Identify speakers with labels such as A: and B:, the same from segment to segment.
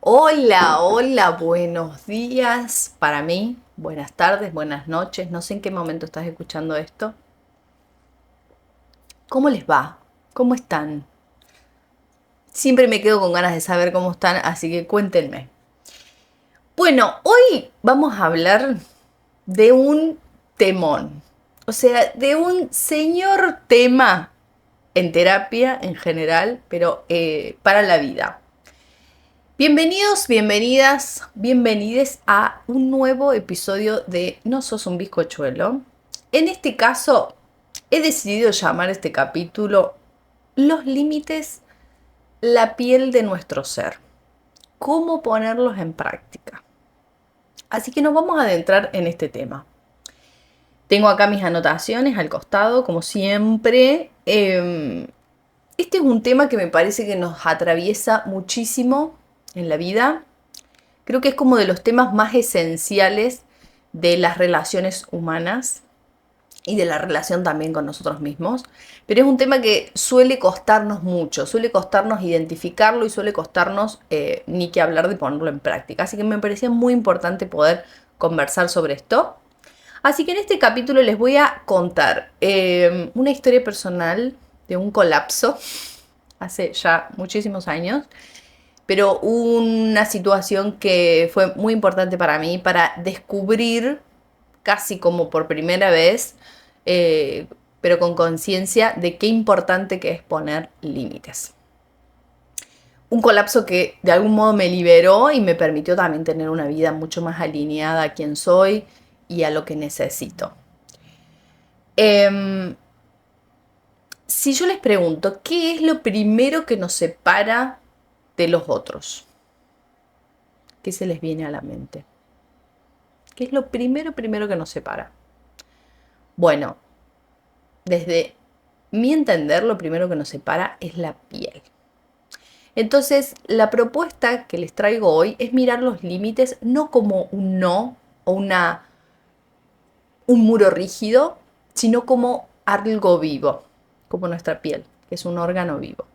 A: Hola, hola, buenos días para mí, buenas tardes, buenas noches, no sé en qué momento estás escuchando esto. ¿Cómo les va? ¿Cómo están? Siempre me quedo con ganas de saber cómo están, así que cuéntenme. Bueno, hoy vamos a hablar de un temón, o sea, de un señor tema en terapia en general, pero para la vida. Bienvenidos, bienvenidas, bienvenides a un nuevo episodio de No sos un bizcochuelo. En este caso, he decidido llamar este capítulo Los límites, la piel de nuestro ser. ¿Cómo ponerlos en práctica? Así que nos vamos a adentrar en este tema. Tengo acá mis anotaciones al costado, como siempre. Este es un tema que me parece que nos atraviesa muchísimo en la vida. Creo que es como de los temas más esenciales de las relaciones humanas y de la relación también con nosotros mismos. Pero es un tema que suele costarnos mucho, suele costarnos identificarlo y suele costarnos ni que hablar de ponerlo en práctica. Así que me parecía muy importante poder conversar sobre esto. Así que en este capítulo les voy a contar una historia personal de un colapso hace ya muchísimos años, pero una situación que fue muy importante para mí para descubrir casi como por primera vez, eh, pero con conciencia de qué importante que es poner límites. Un colapso que de algún modo me liberó y me permitió también tener una vida mucho más alineada a quien soy y a lo que necesito. Eh, si yo les pregunto, ¿qué es lo primero que nos separa de los otros? ¿Qué se les viene a la mente? ¿Qué es lo primero que nos separa? Bueno, desde mi entender, lo primero que nos separa es la piel. Entonces, la propuesta que les traigo hoy es mirar los límites no como un no o un muro rígido, sino como algo vivo, como nuestra piel, que es un órgano vivo.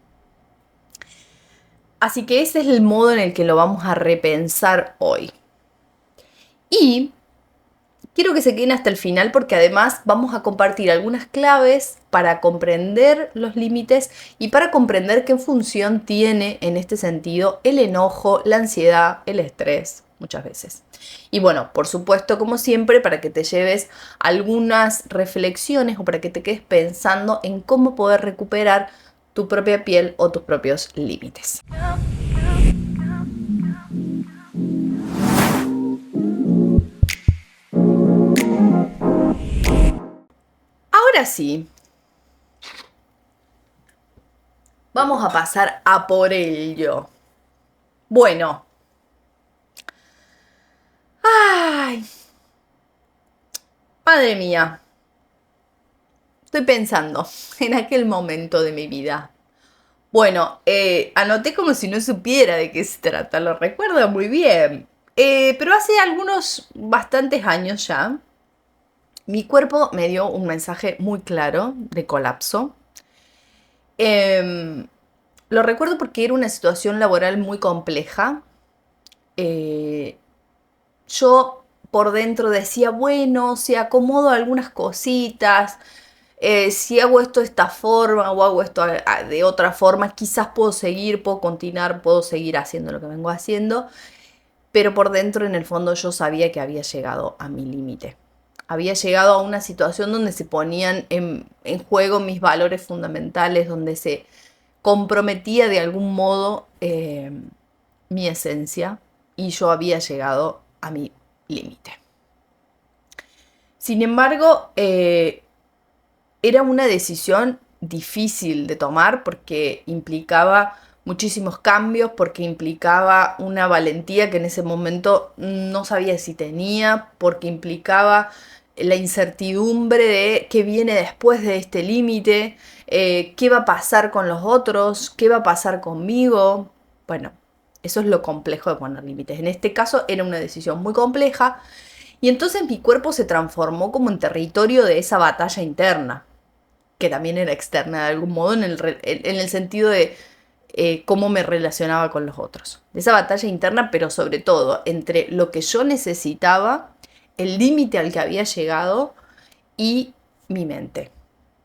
A: Así que ese es el modo en el que lo vamos a repensar hoy. Y quiero que se queden hasta el final porque además vamos a compartir algunas claves para comprender los límites y para comprender qué función tiene en este sentido el enojo, la ansiedad, el estrés, muchas veces. Y bueno, por supuesto, como siempre, para que te lleves algunas reflexiones o para que te quedes pensando en cómo poder recuperar tu propia piel o tus propios límites. Ahora sí, vamos a pasar a por ello. Bueno, ay, madre mía, estoy pensando en aquel momento de mi vida. Bueno, anoté como si no supiera de qué se trata, lo recuerdo muy bien. Pero hace algunos bastantes años ya, mi cuerpo me dio un mensaje muy claro de colapso. Em, lo recuerdo porque era una situación laboral muy compleja. Eh, yo por dentro decía, bueno, si acomodo algunas cositas, si hago esto de esta forma o hago esto de otra forma, quizás puedo seguir, puedo continuar, puedo seguir haciendo lo que vengo haciendo, pero por dentro en el fondo yo sabía que había llegado a mi límite. Había llegado a una situación donde se ponían en juego mis valores fundamentales, donde se comprometía de algún modo mi esencia y yo había llegado a mi límite. Sin embargo, era una decisión difícil de tomar porque implicaba muchísimos cambios, porque implicaba una valentía que en ese momento no sabía si tenía, porque implicaba la incertidumbre de qué viene después de este límite, qué va a pasar con los otros, qué va a pasar conmigo. Bueno, eso es lo complejo de poner límites. En este caso era una decisión muy compleja y entonces mi cuerpo se transformó como en territorio de esa batalla interna que también era externa de algún modo, en el sentido de cómo me relacionaba con los otros. De esa batalla interna, pero sobre todo entre lo que yo necesitaba, el límite al que había llegado y mi mente,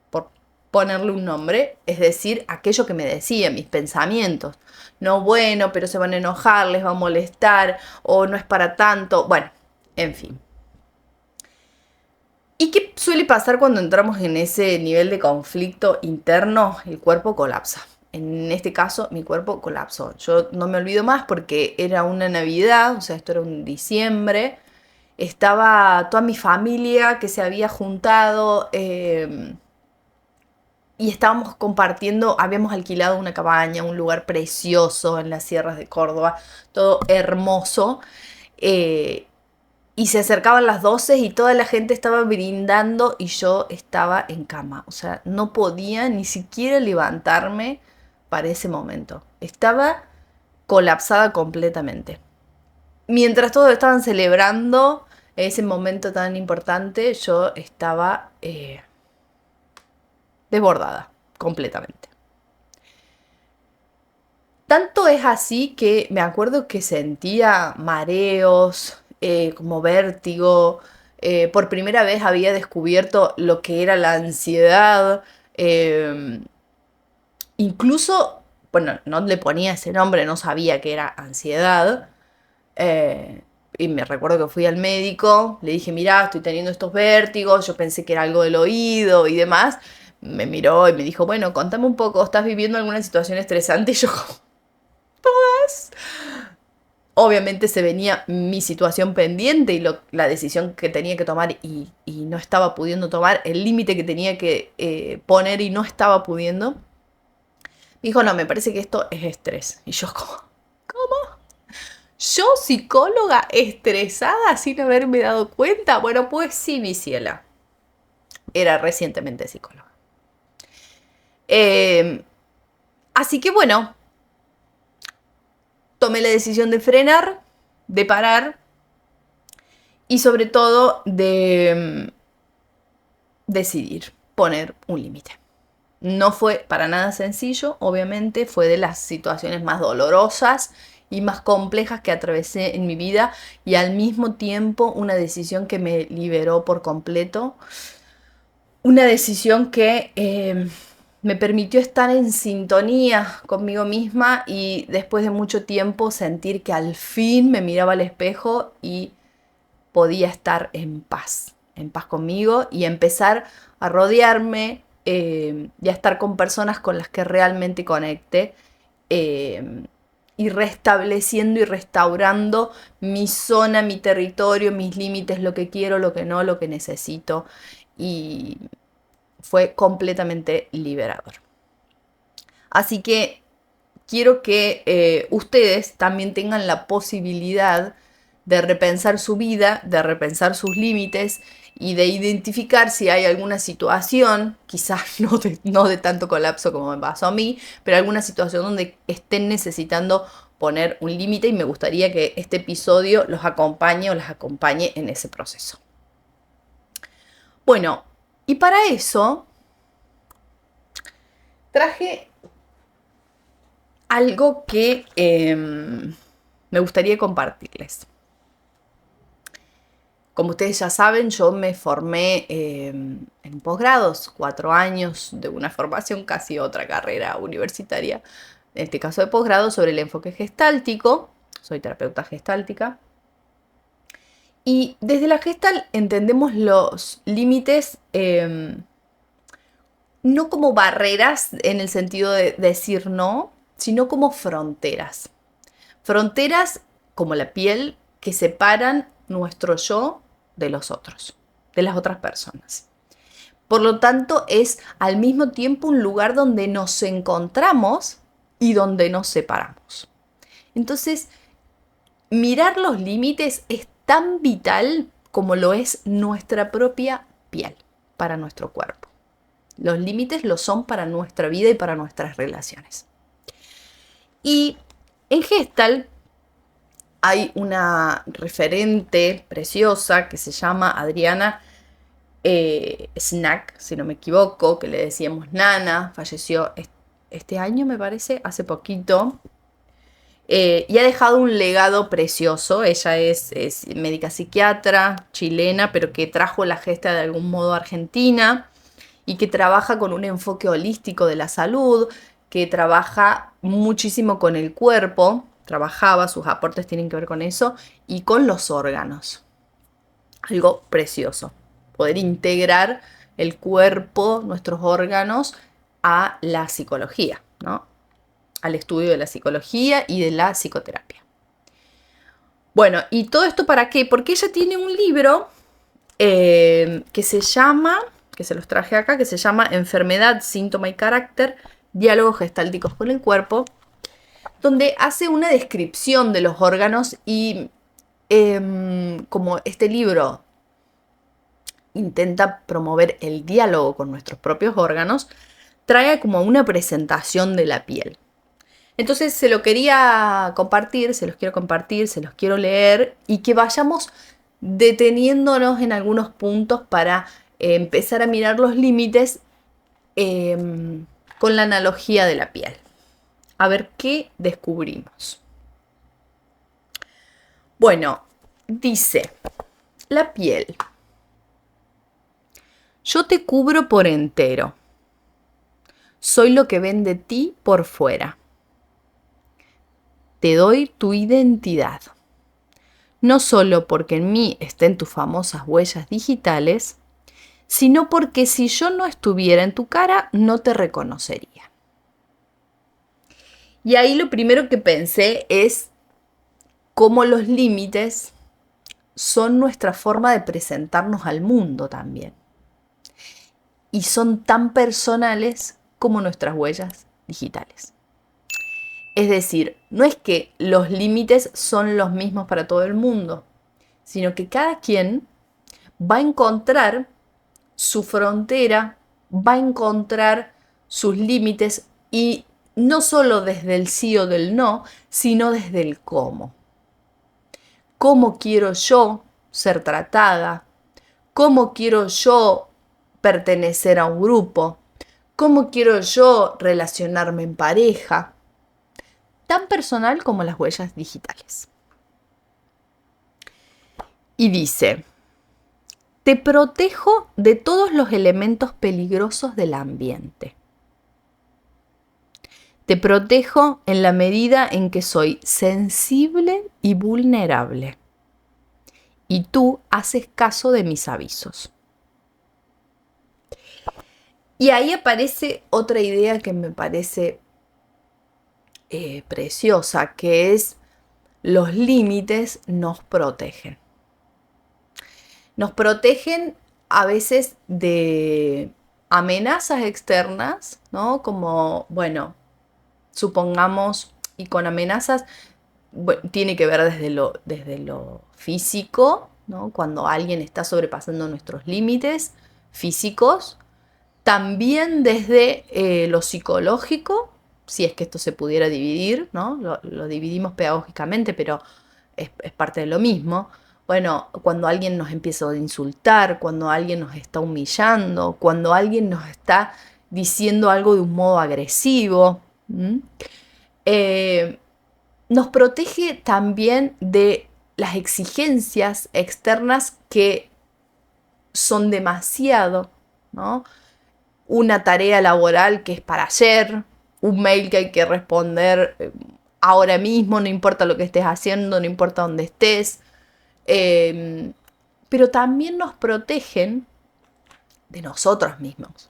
A: por ponerle un nombre, es decir, aquello que me decía, mis pensamientos. No, bueno, pero se van a enojar, les va a molestar, o no es para tanto, bueno, en fin. ¿Y qué suele pasar cuando entramos en ese nivel de conflicto interno? El cuerpo colapsa. En este caso, mi cuerpo colapsó. Yo no me olvido más porque era una Navidad, o sea, esto era un diciembre. Estaba toda mi familia que se había juntado y estábamos compartiendo, habíamos alquilado una cabaña, un lugar precioso en las sierras de Córdoba, todo hermoso. eh, y se acercaban las 12 y toda la gente estaba brindando y yo estaba en cama. O sea, no podía ni siquiera levantarme para ese momento. Estaba colapsada completamente. Mientras todos estaban celebrando ese momento tan importante, yo estaba desbordada completamente. Tanto es así que me acuerdo que sentía mareos, como vértigo. Por primera vez había descubierto lo que era la ansiedad. eh, Incluso, bueno, no le ponía ese nombre, no sabía que era ansiedad. Y me recuerdo que fui al médico, le dije, mirá, estoy teniendo estos vértigos, yo pensé que era algo del oído y demás. Me miró y me dijo, bueno, contame un poco, ¿estás viviendo alguna situación estresante? Y yo, todas. Obviamente se venía mi situación pendiente y la decisión que tenía que tomar y no estaba pudiendo tomar, el límite que tenía que poner y no estaba pudiendo. Me dijo, no, me parece que esto es estrés. Y yo, ¿cómo? ¿Yo, psicóloga, estresada sin haberme dado cuenta? Bueno, pues sí, mi ciela. Era recientemente psicóloga. Eh, Así que bueno, tomé la decisión de frenar, de parar y sobre todo de decidir poner un límite. No fue para nada sencillo, obviamente, fue de las situaciones más dolorosas y más complejas que atravesé en mi vida y al mismo tiempo una decisión que me liberó por completo, una decisión que me permitió estar en sintonía conmigo misma y después de mucho tiempo sentir que al fin me miraba al espejo y podía estar en paz conmigo y empezar a rodearme y a estar con personas con las que realmente conecte y restableciendo y restaurando mi zona, mi territorio, mis límites, lo que quiero, lo que no, lo que necesito y fue completamente liberador. Así que quiero que ustedes también tengan la posibilidad de repensar su vida, de repensar sus límites y de identificar si hay alguna situación, quizás no de tanto colapso como me pasó a mí, pero alguna situación donde estén necesitando poner un límite y me gustaría que este episodio los acompañe o las acompañe en ese proceso. Bueno, y para eso traje algo que me gustaría compartirles. Como ustedes ya saben, yo me formé en posgrados, 4 años de una formación, casi otra carrera universitaria, en este caso de posgrado, sobre el enfoque gestáltico. Soy terapeuta gestáltica. Y desde la Gestalt entendemos los límites no como barreras en el sentido de decir no, sino como fronteras. Fronteras como la piel que separan nuestro yo de los otros, de las otras personas. Por lo tanto, es al mismo tiempo un lugar donde nos encontramos y donde nos separamos. Entonces, mirar los límites es tan vital como lo es nuestra propia piel para nuestro cuerpo. Los límites lo son para nuestra vida y para nuestras relaciones. Y en Gestalt hay una referente preciosa que se llama Adriana Snack, si no me equivoco, que le decíamos Nana, falleció este año, me parece, hace poquito. Y ha dejado un legado precioso. Ella es médica psiquiatra chilena, pero que trajo la gesta de algún modo a Argentina y que trabaja con un enfoque holístico de la salud, que trabaja muchísimo con el cuerpo, trabajaba, sus aportes tienen que ver con eso, y con los órganos. Algo precioso, poder integrar el cuerpo, nuestros órganos, a la psicología, ¿no? Al estudio de la psicología y de la psicoterapia. Bueno, ¿y todo esto para qué? Porque ella tiene un libro que se llama, que se los traje acá, que se llama Enfermedad, Síntoma y Carácter, Diálogos Gestálticos con el Cuerpo, donde hace una descripción de los órganos y como este libro intenta promover el diálogo con nuestros propios órganos, trae como una presentación de la piel. Entonces se lo quería compartir, se los quiero compartir, se los quiero leer y que vayamos deteniéndonos en algunos puntos para empezar a mirar los límites con la analogía de la piel. A ver qué descubrimos. Bueno, dice, la piel. Yo te cubro por entero. Soy lo que ven de ti por fuera. Te doy tu identidad. No solo porque en mí estén tus famosas huellas digitales, sino porque si yo no estuviera en tu cara, no te reconocería. Y ahí lo primero que pensé es cómo los límites son nuestra forma de presentarnos al mundo también. Y son tan personales como nuestras huellas digitales. Es decir, no es que los límites son los mismos para todo el mundo, sino que cada quien va a encontrar su frontera, va a encontrar sus límites y no solo desde el sí o del no, sino desde el cómo. ¿Cómo quiero yo ser tratada? ¿Cómo quiero yo pertenecer a un grupo? ¿Cómo quiero yo relacionarme en pareja? Tan personal como las huellas digitales. Y dice, te protejo de todos los elementos peligrosos del ambiente. Te protejo en la medida en que soy sensible y vulnerable. Y tú haces caso de mis avisos. Y ahí aparece otra idea que me parece preciosa, que es los límites nos protegen. Nos protegen a veces de amenazas externas, ¿no? Como, bueno, supongamos, y con amenazas tiene que ver desde lo físico, ¿no? Cuando alguien está sobrepasando nuestros límites físicos, también desde lo psicológico, si es que esto se pudiera dividir, ¿no? Lo dividimos pedagógicamente, pero es parte de lo mismo. Bueno, cuando alguien nos empieza a insultar, cuando alguien nos está humillando, cuando alguien nos está diciendo algo de un modo agresivo, nos protege también de las exigencias externas que son demasiado, ¿no? Una tarea laboral que es para ayer, un mail que hay que responder ahora mismo, no importa lo que estés haciendo, no importa dónde estés. Pero también nos protegen de nosotros mismos.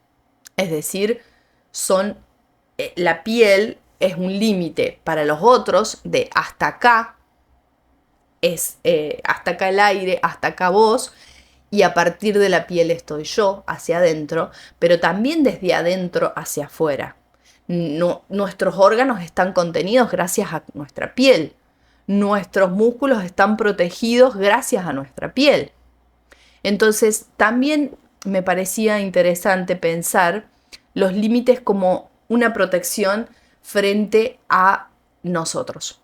A: Es decir, la piel es un límite para los otros de hasta acá, es hasta acá el aire, hasta acá vos, y a partir de la piel estoy yo hacia adentro, pero también desde adentro hacia afuera. Nuestros órganos están contenidos gracias a nuestra piel. Nuestros músculos están protegidos gracias a nuestra piel. Entonces, también me parecía interesante pensar los límites como una protección frente a nosotros.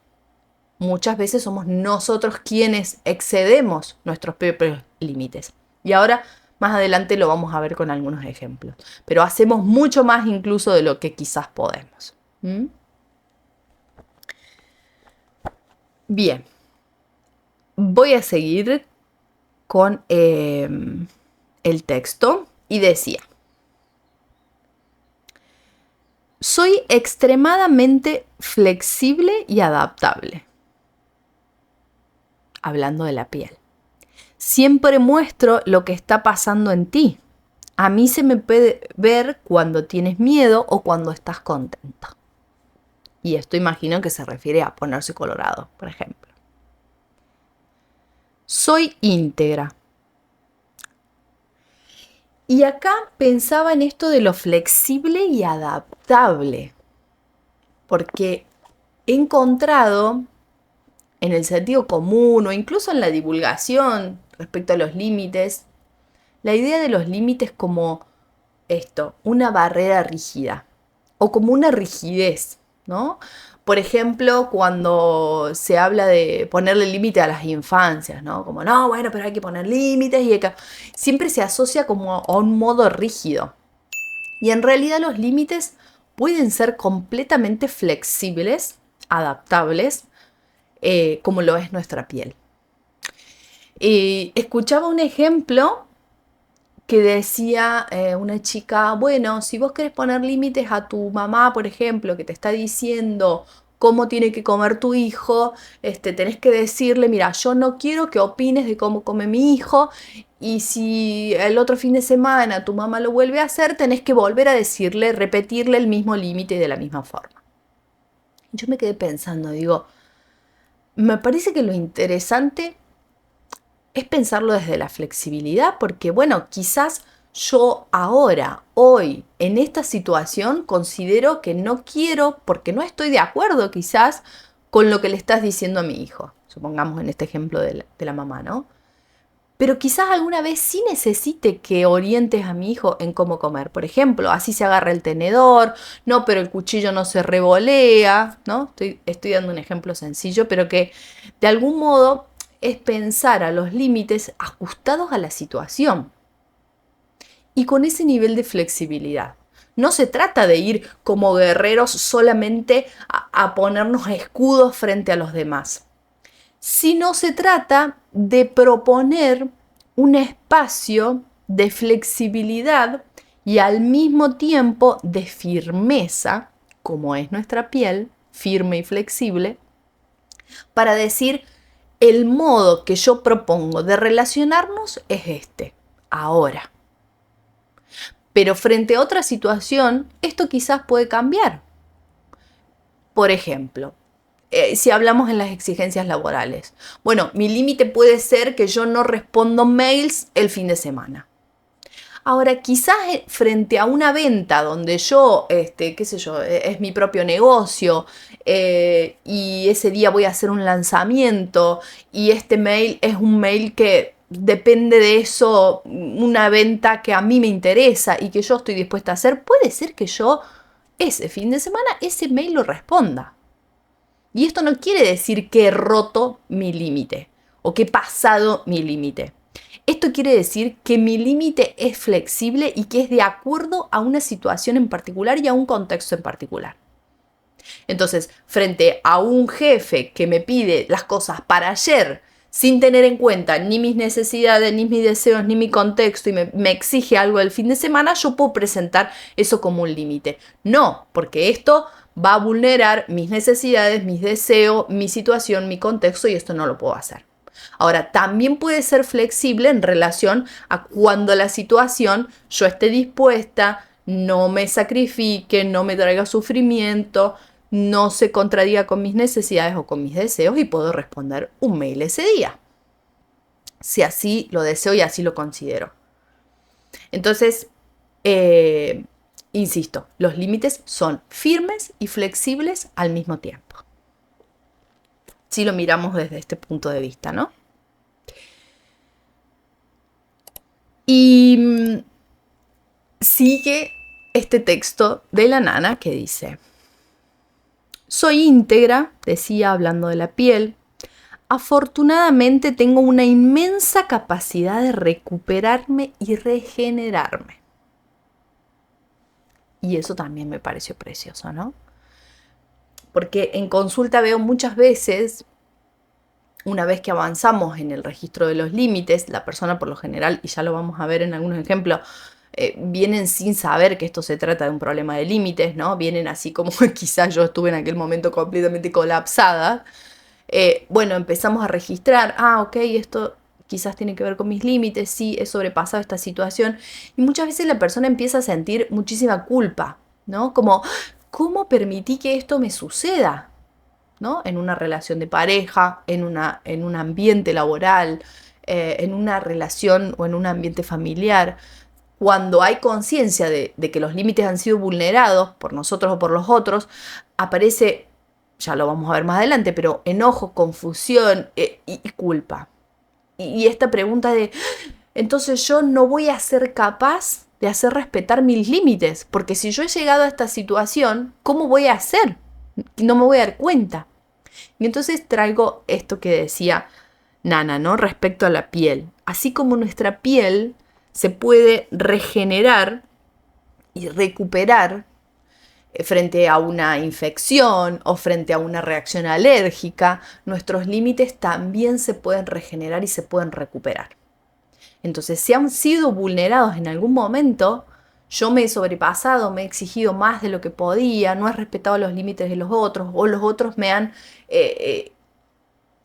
A: Muchas veces somos nosotros quienes excedemos nuestros propios límites. Y ahora Más adelante lo vamos a ver con algunos ejemplos. Pero hacemos mucho más incluso de lo que quizás podemos. ¿Mm? Bien, voy a seguir con el texto y decía, soy extremadamente flexible y adaptable. Hablando de la piel. Siempre muestro lo que está pasando en ti. A mí se me puede ver cuando tienes miedo o cuando estás contento. Y esto imagino que se refiere a ponerse colorado, por ejemplo. Soy íntegra. Y acá pensaba en esto de lo flexible y adaptable. Porque he encontrado en el sentido común o incluso en la divulgación respecto a los límites, la idea de los límites como esto, una barrera rígida o como una rigidez, ¿no? Por ejemplo, cuando se habla de ponerle límite a las infancias, ¿no? Como, no, bueno, pero hay que poner límites y siempre se asocia como a un modo rígido. Y en realidad los límites pueden ser completamente flexibles, adaptables, como lo es nuestra piel. Escuchaba un ejemplo que decía una chica, bueno, si vos querés poner límites a tu mamá, por ejemplo, que te está diciendo cómo tiene que comer tu hijo, tenés que decirle, mira, yo no quiero que opines de cómo come mi hijo, y si el otro fin de semana tu mamá lo vuelve a hacer, tenés que volver a decirle, repetirle el mismo límite de la misma forma. Yo me quedé pensando, digo, me parece que lo interesante es pensarlo desde la flexibilidad, porque bueno, quizás yo ahora, hoy, en esta situación, considero que no quiero, porque no estoy de acuerdo quizás con lo que le estás diciendo a mi hijo, supongamos en este ejemplo de la mamá, ¿no? Pero quizás alguna vez sí necesite que orientes a mi hijo en cómo comer. Por ejemplo, así se agarra el tenedor, no, pero el cuchillo no se revolea, ¿no? Estoy dando un ejemplo sencillo, pero que de algún modo es pensar a los límites ajustados a la situación y con ese nivel de flexibilidad. No se trata de ir como guerreros solamente a ponernos escudos frente a los demás, sino se trata de proponer un espacio de flexibilidad y al mismo tiempo de firmeza, como es nuestra piel, firme y flexible, para decir, el modo que yo propongo de relacionarnos es este, ahora. Pero frente a otra situación, esto quizás puede cambiar. Por ejemplo, si hablamos en las exigencias laborales. Bueno, mi límite puede ser que yo no respondo mails el fin de semana. Ahora, quizás frente a una venta donde yo, qué sé yo, es mi propio negocio y ese día voy a hacer un lanzamiento y este mail es un mail que depende de eso, una venta que a mí me interesa y que yo estoy dispuesta a hacer, puede ser que yo ese fin de semana ese mail lo responda. Y esto no quiere decir que he roto mi límite o que he pasado mi límite. Esto quiere decir que mi límite es flexible y que es de acuerdo a una situación en particular y a un contexto en particular. Entonces, frente a un jefe que me pide las cosas para ayer sin tener en cuenta ni mis necesidades, ni mis deseos, ni mi contexto y me exige algo del fin de semana, yo puedo presentar eso como un límite. No, porque esto va a vulnerar mis necesidades, mis deseos, mi situación, mi contexto y esto no lo puedo hacer. Ahora, también puede ser flexible en relación a cuando la situación yo esté dispuesta, no me sacrifique, no me traiga sufrimiento, no se contradiga con mis necesidades o con mis deseos y puedo responder un mail ese día, si así lo deseo y así lo considero. Entonces, insisto, los límites son firmes y flexibles al mismo tiempo. Si lo miramos desde este punto de vista, ¿no? Y sigue este texto de la nana que dice, soy íntegra, decía hablando de la piel, afortunadamente tengo una inmensa capacidad de recuperarme y regenerarme. Y eso también me pareció precioso, ¿no? Porque en consulta veo muchas veces, una vez que avanzamos en el registro de los límites, la persona por lo general, y ya lo vamos a ver en algunos ejemplos, vienen sin saber que esto se trata de un problema de límites, ¿no? Vienen así como quizás yo estuve en aquel momento completamente colapsada. Bueno, empezamos a registrar, ok, esto quizás tiene que ver con mis límites, sí, he sobrepasado esta situación. Y muchas veces la persona empieza a sentir muchísima culpa, ¿no? Como, ¿cómo permití que esto me suceda? ¿No? En una relación de pareja, en un ambiente laboral, en una relación o en un ambiente familiar. Cuando hay conciencia de que los límites han sido vulnerados por nosotros o por los otros, aparece, ya lo vamos a ver más adelante, pero enojo, confusión y culpa. Y esta pregunta de, entonces yo no voy a ser capaz de hacer respetar mis límites, porque si yo he llegado a esta situación, ¿cómo voy a hacer? No me voy a dar cuenta. Y entonces traigo esto que decía Nana, ¿no? Respecto a la piel. Así como nuestra piel se puede regenerar y recuperar frente a una infección o frente a una reacción alérgica, nuestros límites también se pueden regenerar y se pueden recuperar. Entonces, si han sido vulnerados en algún momento, yo me he sobrepasado, me he exigido más de lo que podía, no he respetado los límites de los otros o los otros me han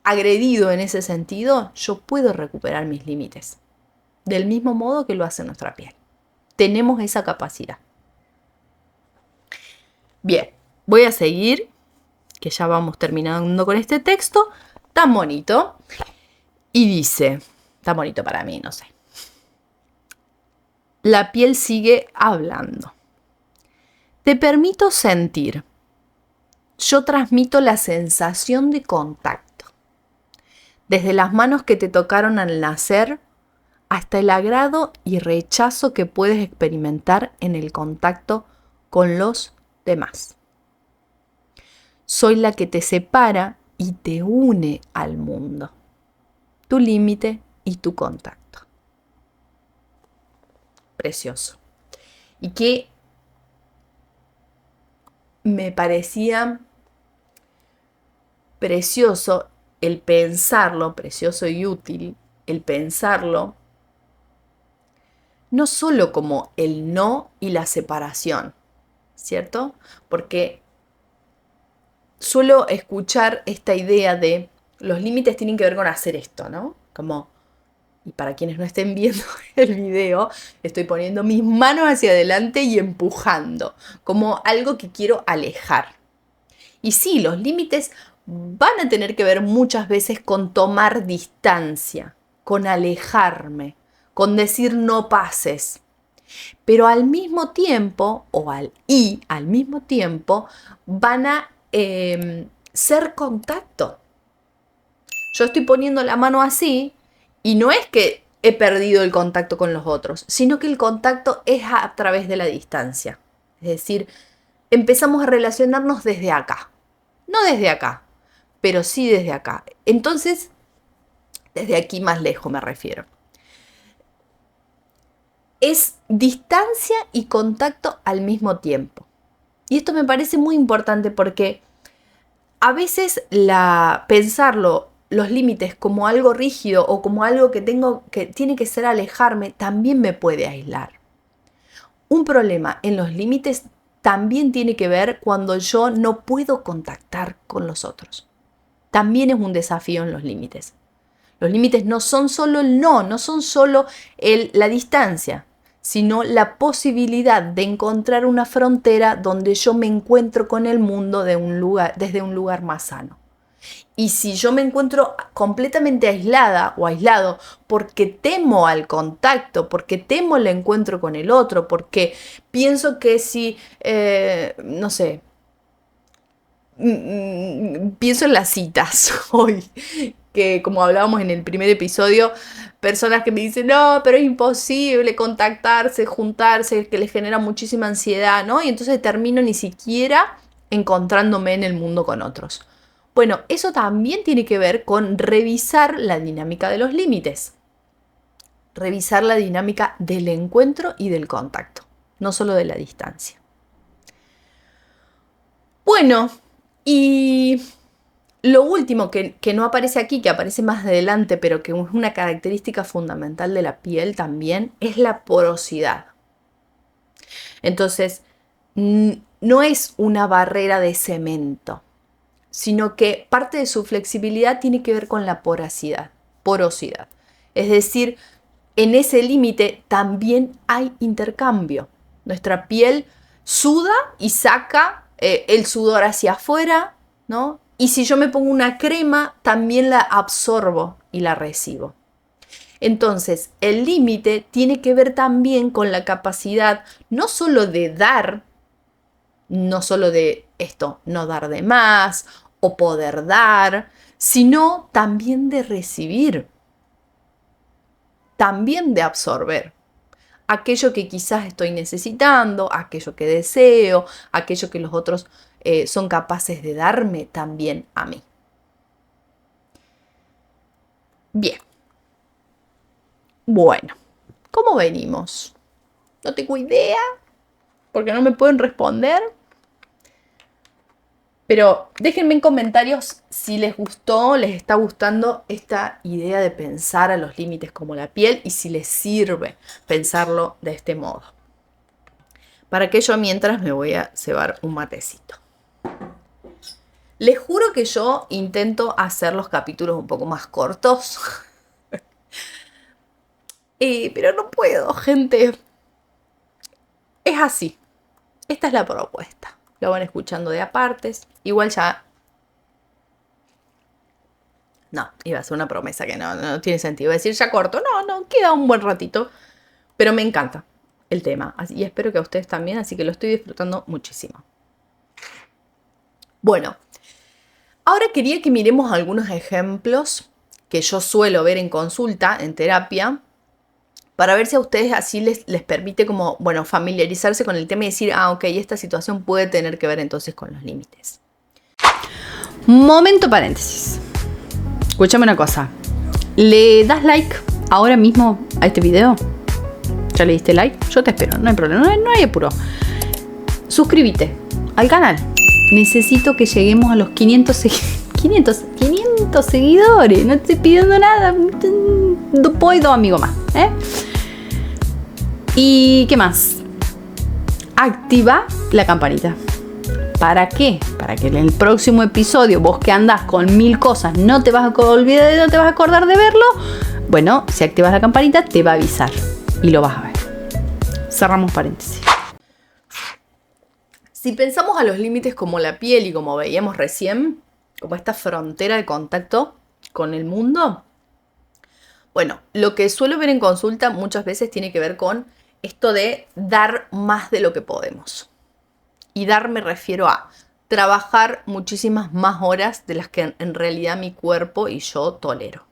A: agredido en ese sentido, yo puedo recuperar mis límites. Del mismo modo que lo hace nuestra piel. Tenemos esa capacidad. Bien, voy a seguir, que ya vamos terminando con este texto tan bonito. Y dice, tan bonito para mí, no sé. La piel sigue hablando. Te permito sentir. Yo transmito la sensación de contacto. Desde las manos que te tocaron al nacer hasta el agrado y rechazo que puedes experimentar en el contacto con los demás. Soy la que te separa y te une al mundo. Tu límite y tu contacto. Precioso. Y que me parecía precioso el pensarlo, precioso y útil, el pensarlo, no solo como el no y la separación, ¿cierto? Porque suelo escuchar esta idea de los límites tienen que ver con hacer esto, ¿no? Como, y para quienes no estén viendo el video, estoy poniendo mis manos hacia adelante y empujando, como algo que quiero alejar. Y sí, los límites van a tener que ver muchas veces con tomar distancia, con alejarme, con decir no pases. Pero al mismo tiempo, al mismo tiempo, van a ser contacto. Yo estoy poniendo la mano así y no es que he perdido el contacto con los otros, sino que el contacto es a través de la distancia. Es decir, empezamos a relacionarnos desde acá. No desde acá, pero sí desde acá. Entonces, desde aquí más lejos me refiero. Es distancia y contacto al mismo tiempo. Y esto me parece muy importante porque a veces pensarlo, los límites como algo rígido o como algo que tiene que ser alejarme, también me puede aislar. Un problema en los límites también tiene que ver cuando yo no puedo contactar con los otros. También es un desafío en los límites. Los límites no son solo el no son solo la distancia, sino la posibilidad de encontrar una frontera donde yo me encuentro con el mundo desde un lugar más sano. Y si yo me encuentro completamente aislada o aislado porque temo al contacto, porque temo el encuentro con el otro, porque pienso que si, no sé, pienso en las citas hoy, que como hablábamos en el primer episodio, personas que me dicen, no, pero es imposible contactarse, juntarse, que les genera muchísima ansiedad, ¿no? Y entonces termino ni siquiera encontrándome en el mundo con otros. Bueno, eso también tiene que ver con revisar la dinámica de los límites. Revisar la dinámica del encuentro y del contacto, no solo de la distancia. Bueno, y lo último que no aparece aquí, que aparece más adelante, pero que es una característica fundamental de la piel también, es la porosidad. Entonces, no es una barrera de cemento, sino que parte de su flexibilidad tiene que ver con la porosidad. Es decir, en ese límite también hay intercambio. Nuestra piel suda y saca el sudor hacia afuera, ¿no? Y si yo me pongo una crema, también la absorbo y la recibo. Entonces, el límite tiene que ver también con la capacidad no solo de dar, no solo de esto, no dar de más o poder dar, sino también de recibir, también de absorber aquello que quizás estoy necesitando, aquello que deseo, aquello que los otros son capaces de darme también a mí. Bien. Bueno, ¿cómo venimos? No tengo idea, porque no me pueden responder. Pero déjenme en comentarios si les gustó, les está gustando esta idea de pensar a los límites como la piel y si les sirve pensarlo de este modo. Para que yo mientras me voy a cebar un matecito. Les juro que yo intento hacer los capítulos un poco más cortos. Pero no puedo, gente. Es así. Esta es la propuesta. Lo van escuchando de apartes. Igual ya... No, iba a ser una promesa que no tiene sentido. Decir ya corto. No, queda un buen ratito. Pero me encanta el tema. Y espero que a ustedes también. Así que lo estoy disfrutando muchísimo. Bueno. Ahora quería que miremos algunos ejemplos que yo suelo ver en consulta, en terapia, para ver si a ustedes así les permite como, bueno, familiarizarse con el tema y decir, ok, esta situación puede tener que ver entonces con los límites. Momento paréntesis. Escúchame una cosa. ¿Le das like ahora mismo a este video? ¿Ya le diste like? Yo te espero, no hay problema, no hay apuro. Suscríbete al canal. Necesito que lleguemos a los 500 seguidores. No estoy pidiendo nada. Puedo, amigo más. ¿Y qué más? Activa la campanita. ¿Para qué? Para que en el próximo episodio, vos que andás con 1000 cosas, no te vas a olvidar, no te vas a acordar de verlo. Bueno, si activas la campanita, te va a avisar. Y lo vas a ver. Cerramos paréntesis. Si pensamos a los límites como la piel y como veíamos recién, como esta frontera de contacto con el mundo, bueno, lo que suelo ver en consulta muchas veces tiene que ver con esto de dar más de lo que podemos. Y dar me refiero a trabajar muchísimas más horas de las que en realidad mi cuerpo y yo tolero.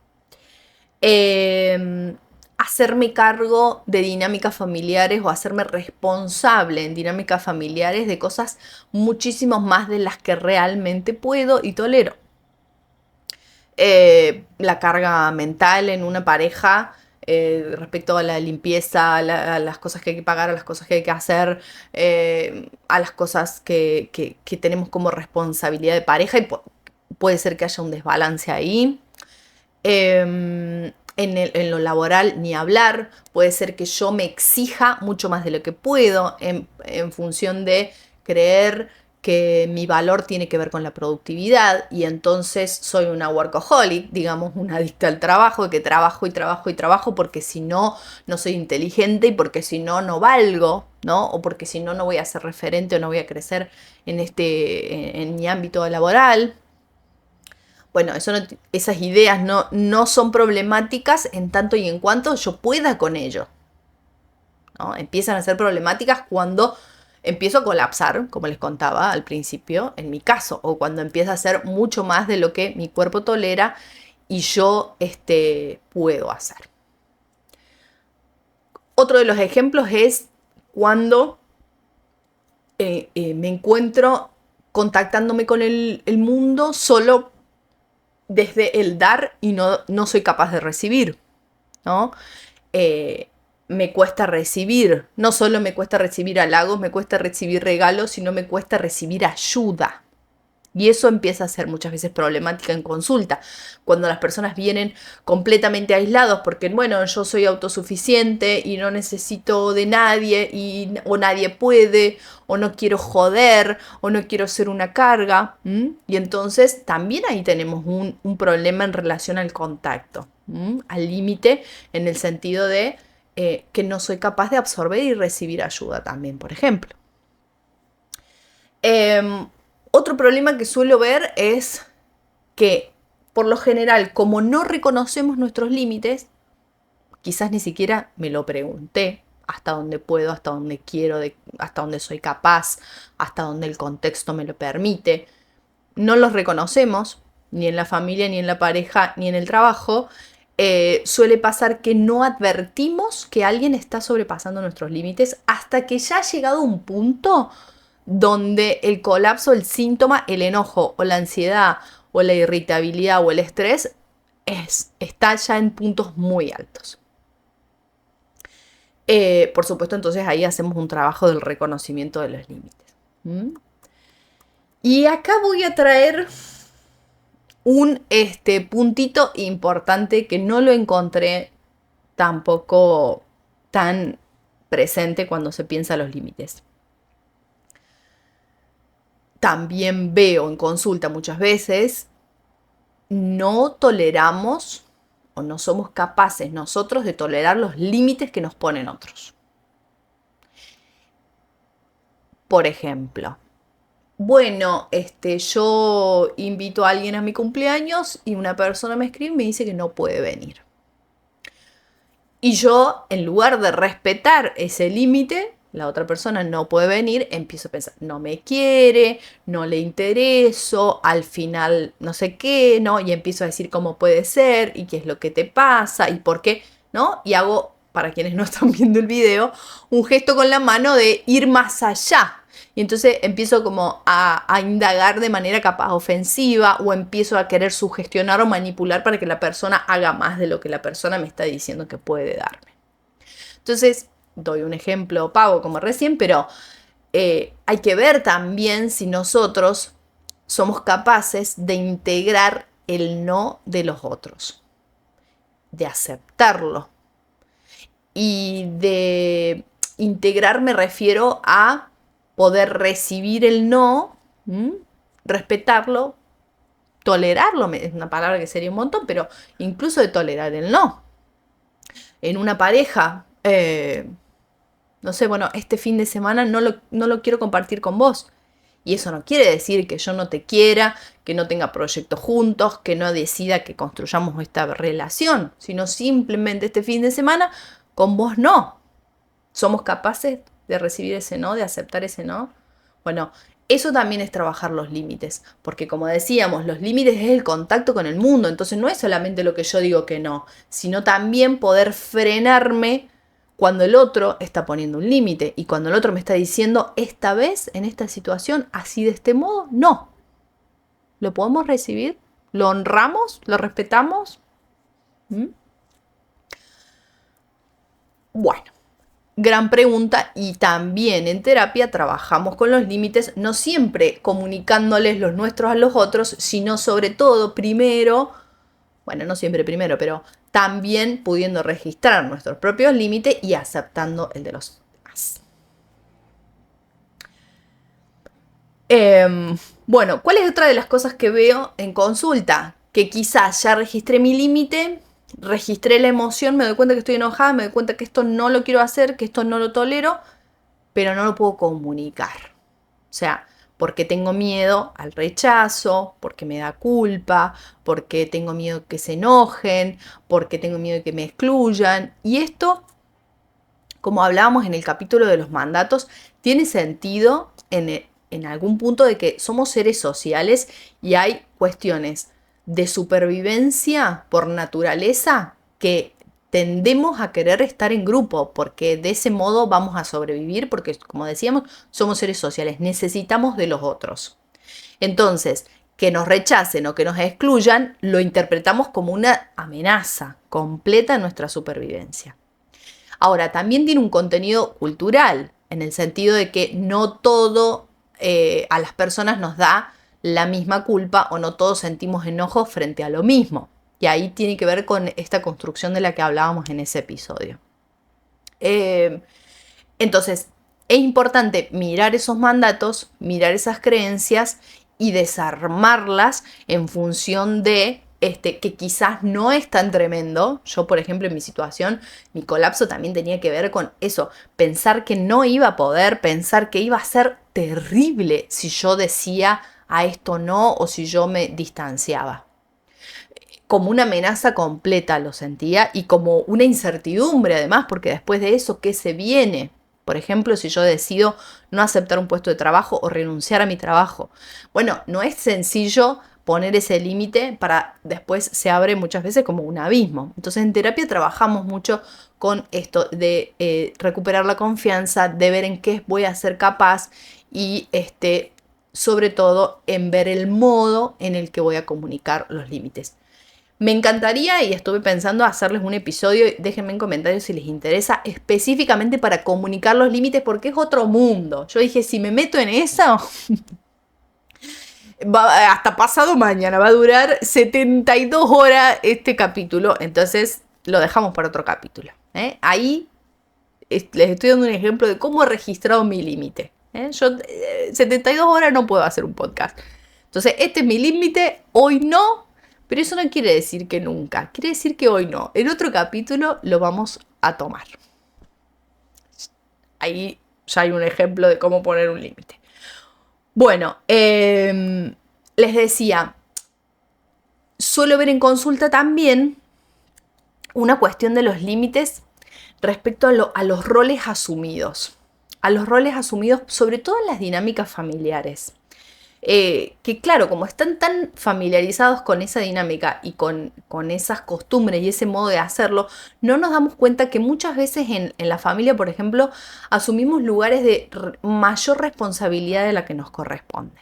A: Hacerme cargo de dinámicas familiares o hacerme responsable en dinámicas familiares de cosas muchísimo más de las que realmente puedo y tolero. La carga mental en una pareja respecto a la limpieza, a las cosas que hay que pagar, a las cosas que hay que hacer, a las cosas que tenemos como responsabilidad de pareja y puede ser que haya un desbalance ahí. En lo laboral ni hablar, puede ser que yo me exija mucho más de lo que puedo en función de creer que mi valor tiene que ver con la productividad y entonces soy una workaholic, digamos, una adicta al trabajo, que trabajo y trabajo y trabajo porque si no, no soy inteligente y porque si no, no valgo, ¿no? O porque si no, no voy a ser referente o no voy a crecer en mi ámbito laboral. Bueno, esas ideas no son problemáticas en tanto y en cuanto yo pueda con ello, ¿no? Empiezan a ser problemáticas cuando empiezo a colapsar, como les contaba al principio, en mi caso, o cuando empieza a ser mucho más de lo que mi cuerpo tolera y yo puedo hacer. Otro de los ejemplos es cuando me encuentro contactándome con el mundo solo desde el dar y no soy capaz de recibir, ¿no? Me cuesta recibir, no solo me cuesta recibir halagos, me cuesta recibir regalos, sino me cuesta recibir ayuda. Y eso empieza a ser muchas veces problemática en consulta, cuando las personas vienen completamente aislados porque, bueno, yo soy autosuficiente y no necesito de nadie o nadie puede, o no quiero joder, o no quiero ser una carga. Y entonces también ahí tenemos un problema en relación al contacto, al límite, en el sentido de que no soy capaz de absorber y recibir ayuda también, por ejemplo. Otro problema que suelo ver es que, por lo general, como no reconocemos nuestros límites, quizás ni siquiera me lo pregunté hasta dónde puedo, hasta dónde quiero, hasta dónde soy capaz, hasta dónde el contexto me lo permite. No los reconocemos, ni en la familia, ni en la pareja, ni en el trabajo. Suele pasar que no advertimos que alguien está sobrepasando nuestros límites hasta que ya ha llegado un punto donde el colapso, el síntoma, el enojo o la ansiedad o la irritabilidad o el estrés está ya en puntos muy altos. Por supuesto, entonces ahí hacemos un trabajo del reconocimiento de los límites. Y acá voy a traer un puntito importante que no lo encontré tampoco tan presente cuando se piensa los límites. También veo en consulta muchas veces, no toleramos o no somos capaces nosotros de tolerar los límites que nos ponen otros. Por ejemplo, bueno, yo invito a alguien a mi cumpleaños y una persona me escribe y me dice que no puede venir. Y yo, en lugar de respetar ese límite, la otra persona no puede venir, empiezo a pensar, no me quiere, no le intereso, al final no sé qué, ¿no? Y empiezo a decir cómo puede ser y qué es lo que te pasa y por qué, ¿no? Y hago, para quienes no están viendo el video, un gesto con la mano de ir más allá. Y entonces empiezo como a indagar de manera capaz ofensiva o empiezo a querer sugestionar o manipular para que la persona haga más de lo que la persona me está diciendo que puede darme. Entonces, doy un ejemplo pago como recién, pero hay que ver también si nosotros somos capaces de integrar el no de los otros, de aceptarlo. Y de integrar me refiero a poder recibir el no, respetarlo, tolerarlo, es una palabra que sería un montón, pero incluso de tolerar el no. En una pareja, no sé, bueno, este fin de semana no lo quiero compartir con vos. Y eso no quiere decir que yo no te quiera, que no tenga proyectos juntos, que no decida que construyamos esta relación, sino simplemente este fin de semana con vos no. ¿Somos capaces de recibir ese no, de aceptar ese no? Bueno, eso también es trabajar los límites, porque como decíamos, los límites es el contacto con el mundo, entonces no es solamente lo que yo digo que no, sino también poder frenarme cuando el otro está poniendo un límite y cuando el otro me está diciendo, esta vez, en esta situación, así de este modo, no. ¿Lo podemos recibir? ¿Lo honramos? ¿Lo respetamos? Bueno. Gran pregunta, y también en terapia trabajamos con los límites, no siempre comunicándoles los nuestros a los otros, sino sobre todo primero, bueno, no siempre primero, pero también pudiendo registrar nuestros propios límites y aceptando el de los demás. Bueno, ¿cuál es otra de las cosas que veo en consulta? Que quizás ya registré mi límite, registré la emoción, me doy cuenta que estoy enojada, me doy cuenta que esto no lo quiero hacer, que esto no lo tolero, pero no lo puedo comunicar. O sea, porque tengo miedo al rechazo, porque me da culpa, porque tengo miedo que se enojen, porque tengo miedo de que me excluyan. Y esto, como hablábamos en el capítulo de los mandatos, tiene sentido en algún punto de que somos seres sociales y hay cuestiones de supervivencia por naturaleza que tendemos a querer estar en grupo porque de ese modo vamos a sobrevivir porque, como decíamos, somos seres sociales, necesitamos de los otros. Entonces, que nos rechacen o que nos excluyan, lo interpretamos como una amenaza completa a nuestra supervivencia. Ahora, también tiene un contenido cultural, en el sentido de que no todo a las personas nos da la misma culpa o no todos sentimos enojo frente a lo mismo. Y ahí tiene que ver con esta construcción de la que hablábamos en ese episodio. Entonces, es importante mirar esos mandatos, mirar esas creencias y desarmarlas en función de que quizás no es tan tremendo. Yo, por ejemplo, en mi situación, mi colapso también tenía que ver con eso, pensar que no iba a poder, pensar que iba a ser terrible si yo decía a esto no o si yo me distanciaba. Como una amenaza completa lo sentía y como una incertidumbre además, porque después de eso, ¿qué se viene? Por ejemplo, si yo decido no aceptar un puesto de trabajo o renunciar a mi trabajo. Bueno, no es sencillo poner ese límite para después se abre muchas veces como un abismo. Entonces en terapia trabajamos mucho con esto de recuperar la confianza, de ver en qué voy a ser capaz y sobre todo en ver el modo en el que voy a comunicar los límites. Me encantaría y estuve pensando hacerles un episodio, déjenme en comentarios si les interesa, específicamente para comunicar los límites porque es otro mundo. Yo dije, si me meto en eso, hasta pasado mañana, va a durar 72 horas este capítulo, entonces lo dejamos para otro capítulo. Ahí les estoy dando un ejemplo de cómo he registrado mi límite. Yo 72 horas no puedo hacer un podcast. Entonces, este es mi límite, hoy no. Pero eso no quiere decir que nunca, quiere decir que hoy no. En otro capítulo lo vamos a tomar. Ahí ya hay un ejemplo de cómo poner un límite. Bueno, les decía, suelo ver en consulta también una cuestión de los límites respecto a los roles asumidos. A los roles asumidos, sobre todo en las dinámicas familiares. Que claro, como están tan familiarizados con esa dinámica y con esas costumbres y ese modo de hacerlo, no nos damos cuenta que muchas veces en la familia, por ejemplo, asumimos lugares de mayor responsabilidad de la que nos corresponde.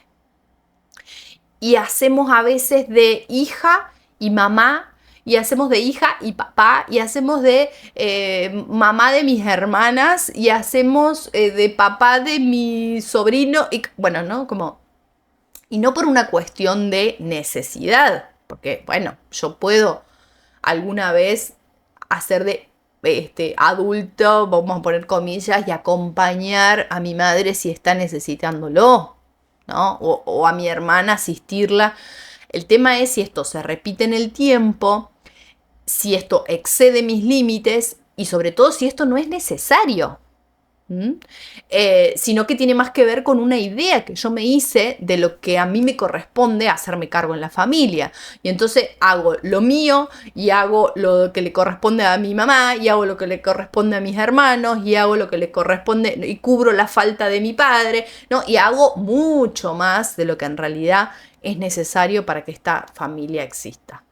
A: Y hacemos a veces de hija y mamá, y hacemos de hija y papá, y hacemos de mamá de mis hermanas, y hacemos de papá de mi sobrino, y bueno, ¿no? Y no por una cuestión de necesidad, porque, bueno, yo puedo alguna vez hacer de adulto, vamos a poner comillas, y acompañar a mi madre si está necesitándolo, ¿no? O a mi hermana asistirla. El tema es si esto se repite en el tiempo, si esto excede mis límites y sobre todo si esto no es necesario. Sino que tiene más que ver con una idea que yo me hice de lo que a mí me corresponde hacerme cargo en la familia. Y entonces hago lo mío y hago lo que le corresponde a mi mamá y hago lo que le corresponde a mis hermanos y hago lo que le corresponde y cubro la falta de mi padre, ¿no? Y hago mucho más de lo que en realidad es necesario para que esta familia exista.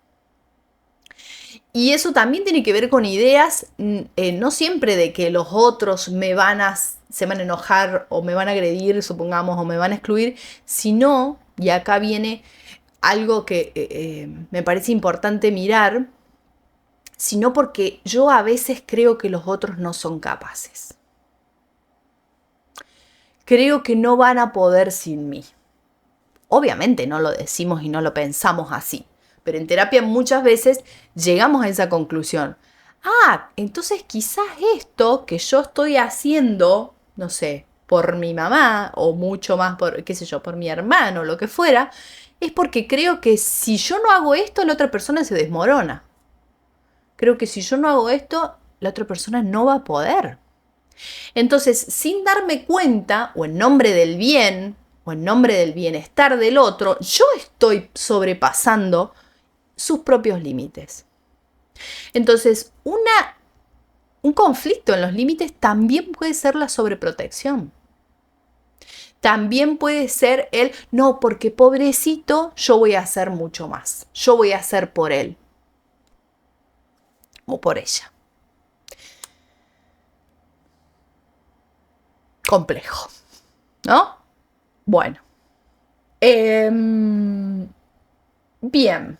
A: Y eso también tiene que ver con ideas, no siempre de que los otros se van a enojar o me van a agredir, supongamos, o me van a excluir, sino, y acá viene algo que me parece importante mirar, sino porque yo a veces creo que los otros no son capaces. Creo que no van a poder sin mí. Obviamente no lo decimos y no lo pensamos así. Pero en terapia muchas veces llegamos a esa conclusión. Entonces quizás esto que yo estoy haciendo, no sé, por mi mamá o mucho más por, qué sé yo, por mi hermano, lo que fuera, es porque creo que si yo no hago esto, la otra persona se desmorona. Creo que si yo no hago esto, la otra persona no va a poder. Entonces, sin darme cuenta, o en nombre del bien, o en nombre del bienestar del otro, yo estoy sobrepasando sus propios límites. Entonces, un conflicto en los límites también puede ser la sobreprotección. También puede ser no, porque pobrecito, yo voy a hacer mucho más. Yo voy a hacer por él o por ella. Complejo, ¿no? Bueno. Bien.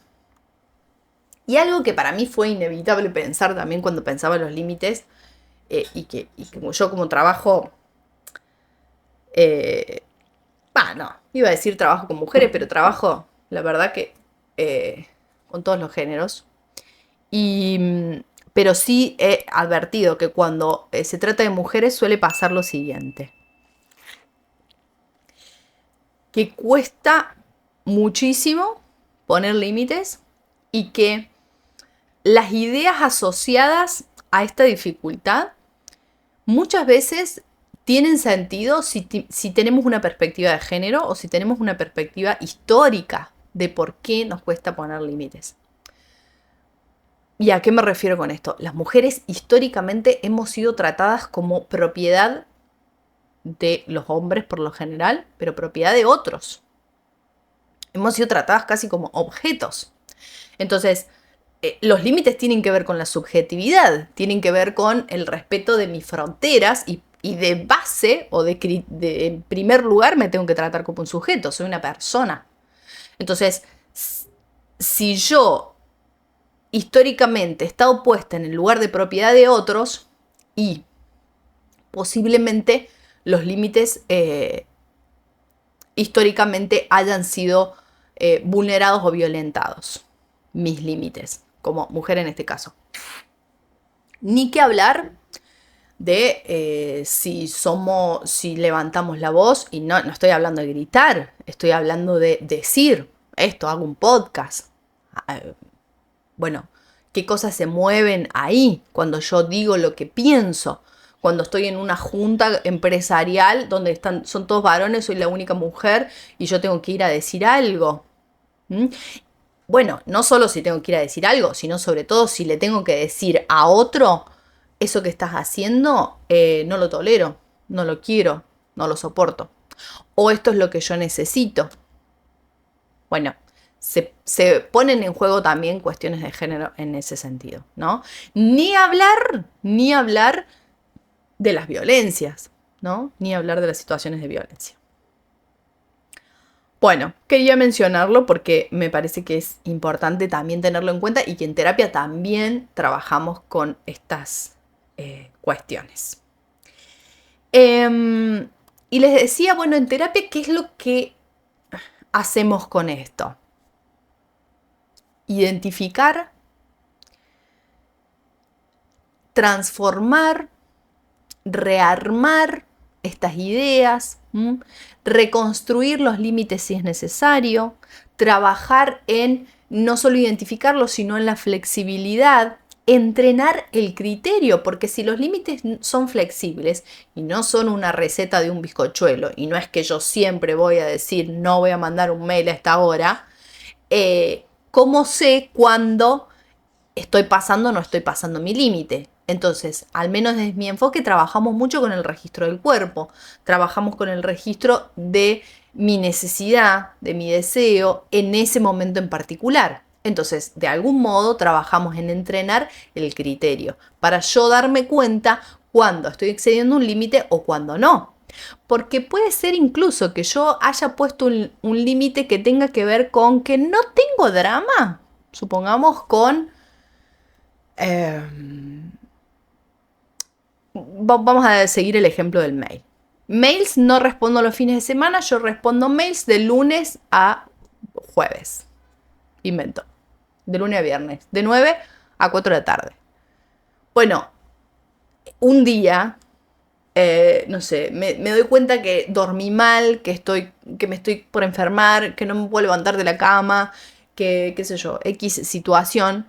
A: Y algo que para mí fue inevitable pensar también cuando pensaba los límites, y como yo como trabajo, no, iba a decir trabajo con mujeres, pero trabajo, la verdad que con todos los géneros. Pero sí he advertido que cuando se trata de mujeres suele pasar lo siguiente. Que cuesta muchísimo poner límites y que las ideas asociadas a esta dificultad muchas veces tienen sentido si tenemos una perspectiva de género o si tenemos una perspectiva histórica de por qué nos cuesta poner límites. ¿Y a qué me refiero con esto? Las mujeres históricamente hemos sido tratadas como propiedad de los hombres por lo general, pero propiedad de otros. Hemos sido tratadas casi como objetos. Entonces, los límites tienen que ver con la subjetividad, tienen que ver con el respeto de mis fronteras y de base o en primer lugar me tengo que tratar como un sujeto, soy una persona. Entonces, si yo históricamente he estado puesta en el lugar de propiedad de otros y posiblemente los límites históricamente hayan sido vulnerados o violentados, mis límites, como mujer en este caso. Ni que hablar de si levantamos la voz, y no estoy hablando de gritar, estoy hablando de decir esto, hago un podcast. Bueno, qué cosas se mueven ahí cuando yo digo lo que pienso. Cuando estoy en una junta empresarial donde son todos varones, soy la única mujer y yo tengo que ir a decir algo. ¿Mm? Bueno, no solo si tengo que ir a decir algo, sino sobre todo si le tengo que decir a otro, eso que estás haciendo no lo tolero, no lo quiero, no lo soporto. O esto es lo que yo necesito. Bueno, se ponen en juego también cuestiones de género en ese sentido, ¿no? Ni hablar de las violencias, ¿no? Ni hablar de las situaciones de violencia. Bueno, quería mencionarlo porque me parece que es importante también tenerlo en cuenta y que en terapia también trabajamos con estas cuestiones. Y les decía, bueno, en terapia, ¿qué es lo que hacemos con esto? Identificar, transformar, rearmar estas ideas, reconstruir los límites si es necesario, trabajar en no solo identificarlos, sino en la flexibilidad, entrenar el criterio, porque si los límites son flexibles y no son una receta de un bizcochuelo, y no es que yo siempre voy a decir no voy a mandar un mail a esta hora, ¿cómo sé cuándo estoy pasando o no estoy pasando mi límite? Entonces, al menos desde mi enfoque, trabajamos mucho con el registro del cuerpo, trabajamos con el registro de mi necesidad, de mi deseo en ese momento en particular. Entonces, de algún modo, trabajamos en entrenar el criterio para yo darme cuenta cuando estoy excediendo un límite o cuando no. Porque puede ser incluso que yo haya puesto un límite que tenga que ver con que no tengo drama, supongamos con... vamos a seguir el ejemplo del mail. Mails no respondo los fines de semana, yo respondo mails de lunes a jueves. Invento. De lunes a viernes. De 9 a 4 de la tarde. Bueno, un día, no sé, me doy cuenta que dormí mal, que me estoy por enfermar, que no me puedo levantar de la cama, que, qué sé yo, X situación.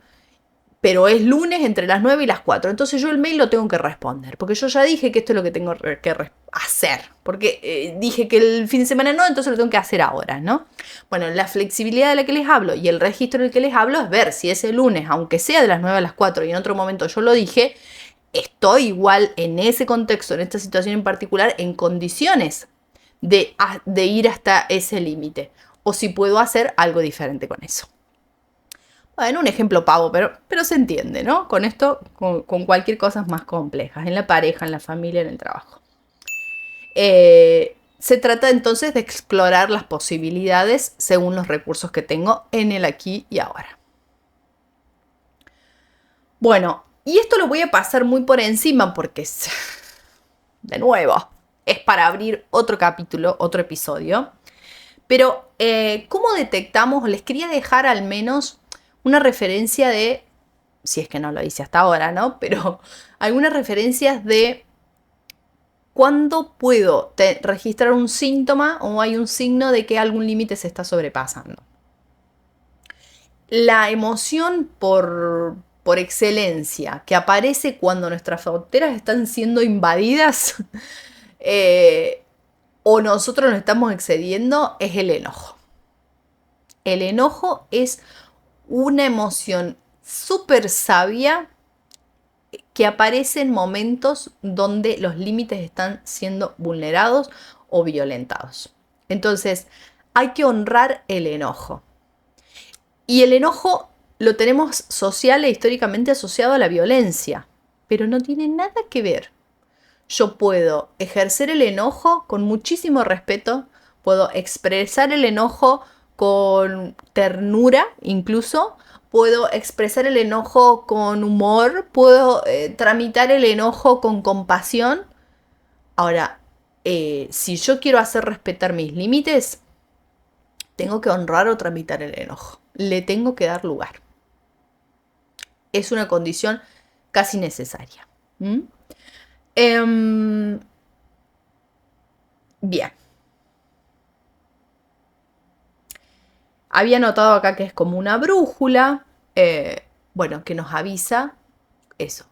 A: Pero es lunes entre las 9 y las 4. Entonces yo el mail lo tengo que responder. Porque yo ya dije que esto es lo que tengo que hacer. Porque dije que el fin de semana no, entonces lo tengo que hacer ahora, ¿no? Bueno, la flexibilidad de la que les hablo y el registro del que les hablo es ver si ese lunes, aunque sea de las 9 a las 4 y en otro momento yo lo dije, estoy igual en ese contexto, en esta situación en particular, en condiciones de ir hasta ese límite. O si puedo hacer algo diferente con eso. Bueno, un ejemplo pavo, pero se entiende, ¿no? Con esto, con cualquier cosa más complejas, en la pareja, en la familia, en el trabajo. se trata entonces de explorar las posibilidades según los recursos que tengo en el aquí y ahora. Bueno, y esto lo voy a pasar muy por encima porque, de nuevo, es para abrir otro capítulo, otro episodio. Pero, ¿cómo detectamos? Les quería dejar al menos una referencia de, si es que no lo hice hasta ahora, ¿no? Pero algunas referencias de cuándo puedo registrar un síntoma o hay un signo de que algún límite se está sobrepasando. La emoción por excelencia que aparece cuando nuestras fronteras están siendo invadidas o nosotros nos estamos excediendo es el enojo. El enojo es una emoción súper sabia que aparece en momentos donde los límites están siendo vulnerados o violentados. Entonces, hay que honrar el enojo. Y el enojo lo tenemos social e históricamente asociado a la violencia, pero no tiene nada que ver. Yo puedo ejercer el enojo con muchísimo respeto, puedo expresar el enojo con ternura incluso, puedo expresar el enojo con humor, puedo tramitar el enojo con compasión. Ahora, si yo quiero hacer respetar mis límites, tengo que honrar o tramitar el enojo. Le tengo que dar lugar. Es una condición casi necesaria. Bien. Había notado acá que es como una brújula, bueno, que nos avisa eso,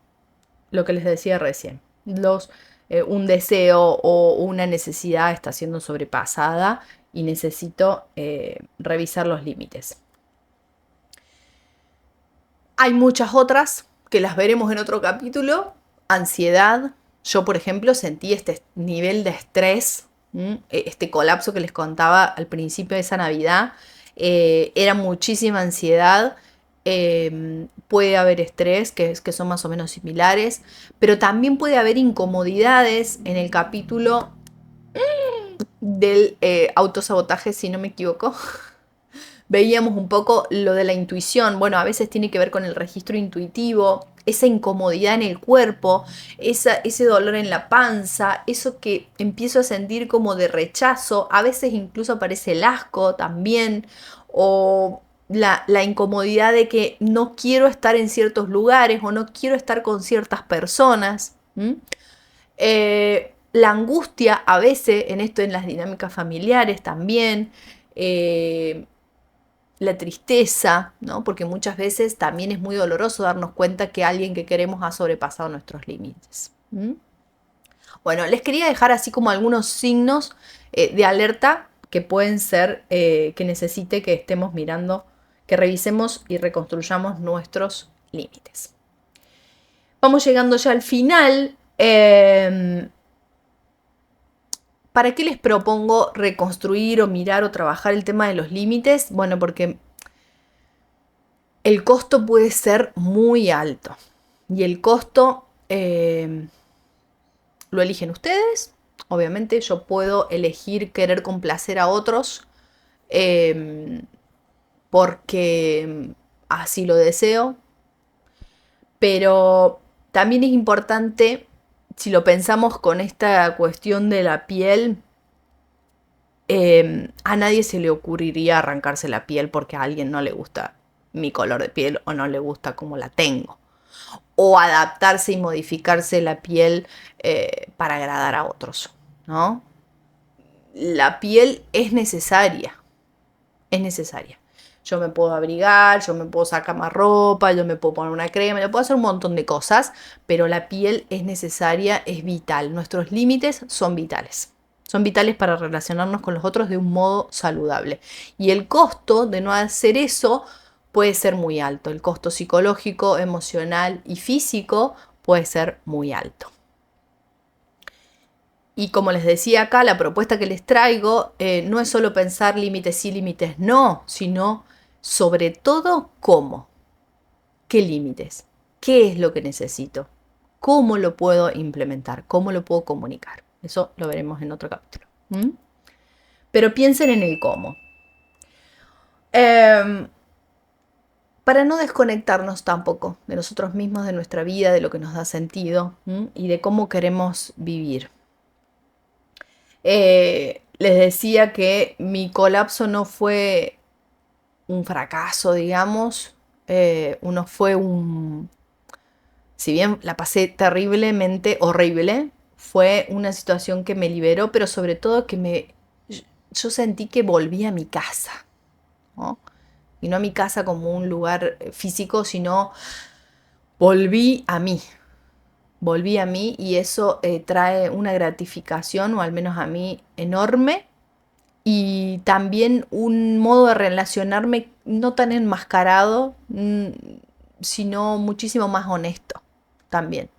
A: lo que les decía recién. Un deseo o una necesidad está siendo sobrepasada y necesito revisar los límites. Hay muchas otras que las veremos en otro capítulo. Ansiedad. Yo, por ejemplo, sentí este nivel de estrés, este colapso que les contaba al principio de esa Navidad. Era muchísima ansiedad. Puede haber estrés, que son más o menos similares, pero también puede haber incomodidades en el capítulo del autosabotaje, si no me equivoco. Veíamos un poco lo de la intuición. Bueno, a veces tiene que ver con el registro intuitivo, esa incomodidad en el cuerpo, ese dolor en la panza, eso que empiezo a sentir como de rechazo. A veces incluso aparece el asco también, o la incomodidad de que no quiero estar en ciertos lugares o no quiero estar con ciertas personas. La angustia a veces, en las dinámicas familiares también. La tristeza, ¿no? Porque muchas veces también es muy doloroso darnos cuenta que alguien que queremos ha sobrepasado nuestros límites. Bueno, les quería dejar así como algunos signos de alerta que pueden ser que necesite que estemos mirando, que revisemos y reconstruyamos nuestros límites. Vamos llegando ya al final. ¿Para qué les propongo reconstruir o mirar o trabajar el tema de los límites? Bueno, porque el costo puede ser muy alto. Y el costo lo eligen ustedes. Obviamente yo puedo elegir querer complacer a otros porque así lo deseo. Pero también es importante, si lo pensamos con esta cuestión de la piel, a nadie se le ocurriría arrancarse la piel porque a alguien no le gusta mi color de piel o no le gusta cómo la tengo. O adaptarse y modificarse la piel para agradar a otros, ¿no? La piel es necesaria. Es necesaria. Yo me puedo abrigar, yo me puedo sacar más ropa, yo me puedo poner una crema, yo puedo hacer un montón de cosas, pero la piel es necesaria, es vital. Nuestros límites son vitales. Son vitales para relacionarnos con los otros de un modo saludable. Y el costo de no hacer eso puede ser muy alto. El costo psicológico, emocional y físico puede ser muy alto. Y como les decía acá, la propuesta que les traigo no es solo pensar límites sí, límites no, sino sobre todo cómo. ¿Qué límites? ¿Qué es lo que necesito? ¿Cómo lo puedo implementar? ¿Cómo lo puedo comunicar? Eso lo veremos en otro capítulo. ¿Mm? Pero piensen en el cómo. Para no desconectarnos tampoco de nosotros mismos, de nuestra vida, de lo que nos da sentido, y de cómo queremos vivir. Les decía que mi colapso no fue un fracaso, digamos. Uno fue un... Si bien la pasé terriblemente horrible, fue una situación que me liberó, pero sobre todo yo sentí que volví a mi casa, ¿no? Y no a mi casa como un lugar físico, sino volví a mí. Volví a mí y eso trae una gratificación, o al menos a mí, enorme. Y también un modo de relacionarme no tan enmascarado, sino muchísimo más honesto también.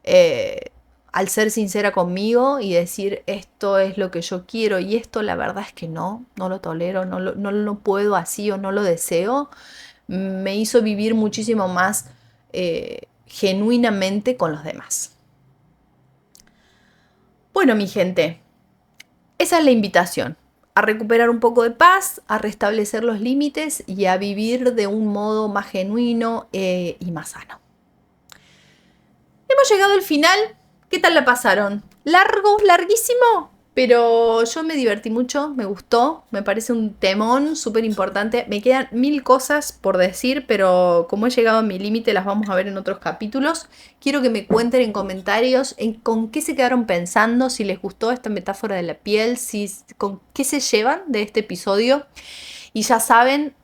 A: Eh, Al ser sincera conmigo y decir esto es lo que yo quiero y esto la verdad es que no lo tolero, no lo puedo así o no lo deseo, me hizo vivir muchísimo más genuinamente con los demás. Bueno, mi gente, esa es la invitación, a recuperar un poco de paz, a restablecer los límites y a vivir de un modo más genuino y más sano. Hemos llegado al final. ¿Qué tal la pasaron? Largo, larguísimo, pero yo me divertí mucho, me gustó, me parece un temón súper importante. Me quedan 1000 cosas por decir, pero como he llegado a mi límite las vamos a ver en otros capítulos. Quiero que me cuenten en comentarios con qué se quedaron pensando, si les gustó esta metáfora de la piel, con qué se llevan de este episodio. Y ya saben,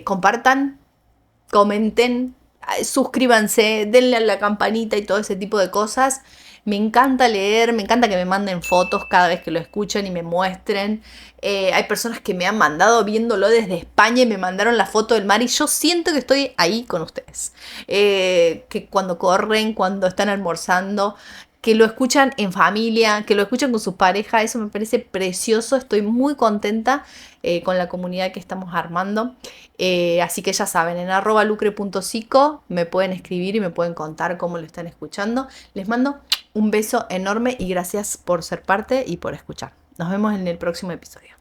A: compartan, comenten, suscríbanse, denle a la campanita y todo ese tipo de cosas. Me encanta leer, me encanta que me manden fotos cada vez que lo escuchen y me muestren. Hay personas que me han mandado viéndolo desde España y me mandaron la foto del mar y yo siento que estoy ahí con ustedes. Que cuando corren, cuando están almorzando, que lo escuchan en familia, que lo escuchan con sus parejas, eso me parece precioso. Estoy muy contenta con la comunidad que estamos armando. Así que ya saben, en @lucre.psico me pueden escribir y me pueden contar cómo lo están escuchando. Les mando un beso enorme y gracias por ser parte y por escuchar. Nos vemos en el próximo episodio.